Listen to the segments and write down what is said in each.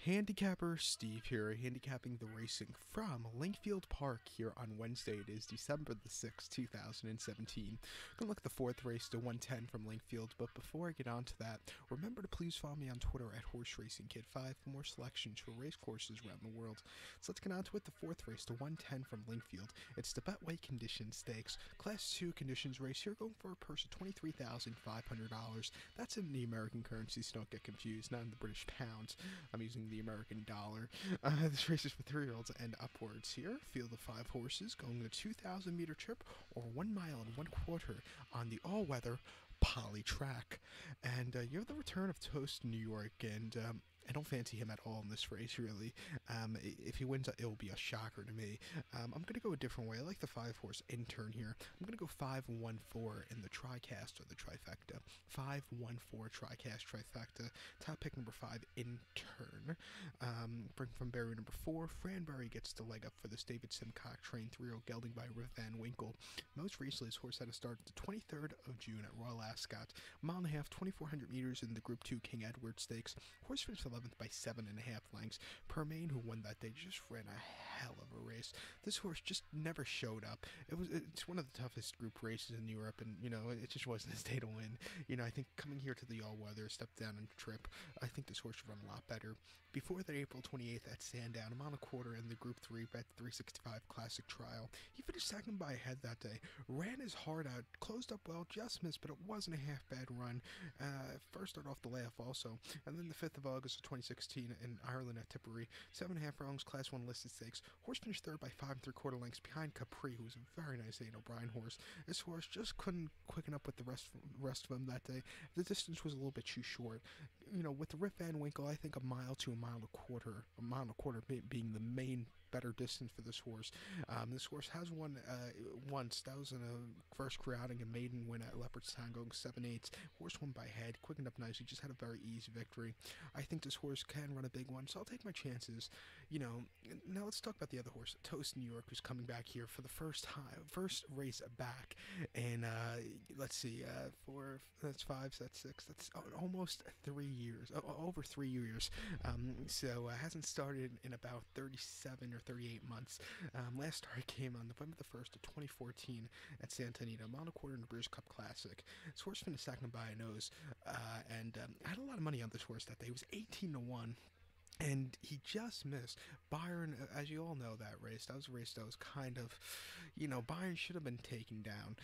Handicapper Steve here, handicapping the racing from Lingfield Park here on Wednesday. It is December the 6th, 2017. Gonna look at the fourth race to 110 from Lingfield, but before I get on to that, remember to please follow me on Twitter at HorseRacingKid5 for more selections for race courses around the world. So let's get on to it. The fourth race to 110 from Lingfield. It's the Betway Condition Stakes, Class 2 conditions race here, going for a purse of $23,500. That's in the American currency, so don't get confused, not in the British pounds. I'm using the American dollar. This race is for 3-year-olds and upwards here. Field of 5 horses going a 2,000-meter trip or 1 mile and 1/4 on the all-weather poly track. And you have the return of Toast New York, and I don't fancy him at all in this race, really. If he wins, it will be a shocker to me. I'm going to go a different way. I like the 5-horse Intern here. I'm going to go 5-1-4 in the TriCast or the trifecta. 5-1-4 TriCast trifecta. Top pick number 5, Intern. Bring from barrier number 4. Franberry gets the leg up for this David Simcock trained 3-year-old gelding by Rip Van Winkle. Most recently, his horse had a start the 23rd of June at Royal Ascot. Mile and a half, 2,400 meters in the Group 2 King Edward Stakes. Horse finished 11th by 7.5 lengths. Permain, who won that day, just ran a hell of a race. This horse just never showed up. It's one of the toughest group races in Europe, and it just wasn't his day to win. I think coming here to the all-weather, step down and trip, I think this horse should run a lot better. Before that April 28th at Sandown, a mile and a quarter in the Group 3 Bet 365 Classic Trial. He finished second by a head that day. Ran his heart out, closed up well, just missed, but it wasn't a half-bad run. First start off the layoff also. And then the 5th of August of 2016 in Ireland at Tipperary, 7.5 furlongs, Class 1 listed stakes. Horse finished third by 5 3/4 lengths behind Capri, who was a very nice Ian O'Brien horse. This horse just couldn't quicken up with the rest of them that day. The distance was a little bit too short. With the Rip Van Winkle, I think a mile to a mile and a quarter being the main better distance for this horse. This horse has won once. That was in a first career outing, a maiden win at Leopardstown, going 7/8. Horse won by head, quickened up nicely, just had a very easy victory. I think this horse can run a big one, so I'll take my chances. Now let's talk about the other horse, Toast New York, who's coming back here for the first race back. And let's see, 4, that's 5, that's 6, that's almost 3 years, over 3 years. So hasn't started in about 37 or 38 months. Last start came on November the 1st of 2014 at Santa Anita, mile and a quarter in the British Cup Classic. This horse finished second by a nose, and I had a lot of money on this horse that day. It was 18-1. And he just missed. Byron, as you all know, that was a race that was kind of, Byron should have been taken down,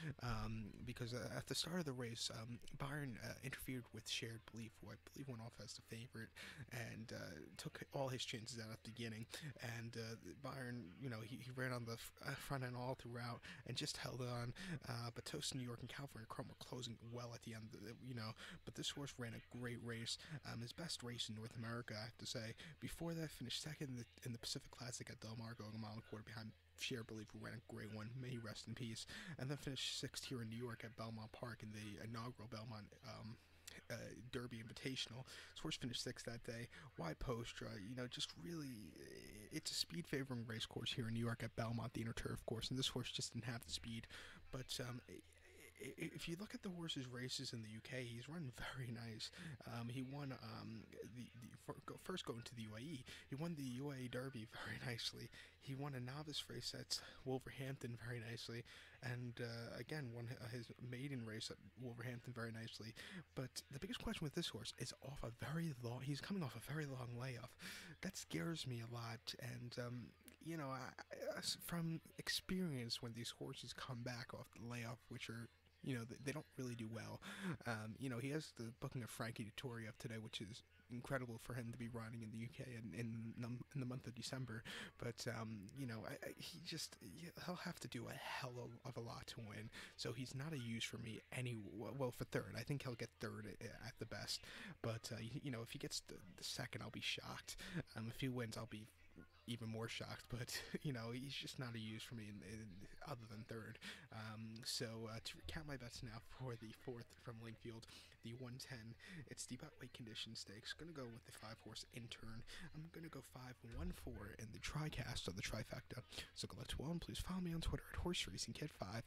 because at the start of the race, Byron interfered with Shared Belief, who I believe went off as the favorite, and took all his chances out at the beginning. And Byron, he ran on the front end all throughout and just held on. But Toast New York and California Chrome were closing well at the end, but this horse ran a great race, his best race in North America, I have to say. Before that, finished second in the Pacific Classic at Del Mar, going a mile and a quarter behind Share Belief, who ran a great one. May he rest in peace. And then finished 6th here in New York at Belmont Park in the inaugural Belmont Derby Invitational. This horse finished 6th that day. Wide post, just really, it's a speed favoring race course here in New York at Belmont, the inner turf course, and this horse just didn't have the speed. But if you look at the horse's races in the UK, he's run very nice. He won first going to the UAE. He won the UAE Derby very nicely. He won a novice race at Wolverhampton very nicely, and again won his maiden race at Wolverhampton very nicely. But the biggest question with this horse is he's coming off a very long layoff. That scares me a lot, and from experience, when these horses come back off the layoff, which are they don't really do well. He has the booking of Frankie Dettori up today, which is incredible for him to be riding in the UK in the month of December. But he'll have to do a hell of a lot to win. So he's not a use for me for third. I think he'll get third at the best. But if he gets the second, I'll be shocked. If he wins, I'll be even more shocked, but he's just not a use for me other than third. So to recount my bets now for the fourth from Lingfield, the 110, it's the Betway Condition Stakes. Gonna go with the 5-horse Intern. I'm gonna go 5-1-4 in the TriCast or the trifecta. So go let's one. Please follow me on Twitter at HorseRacingKid5.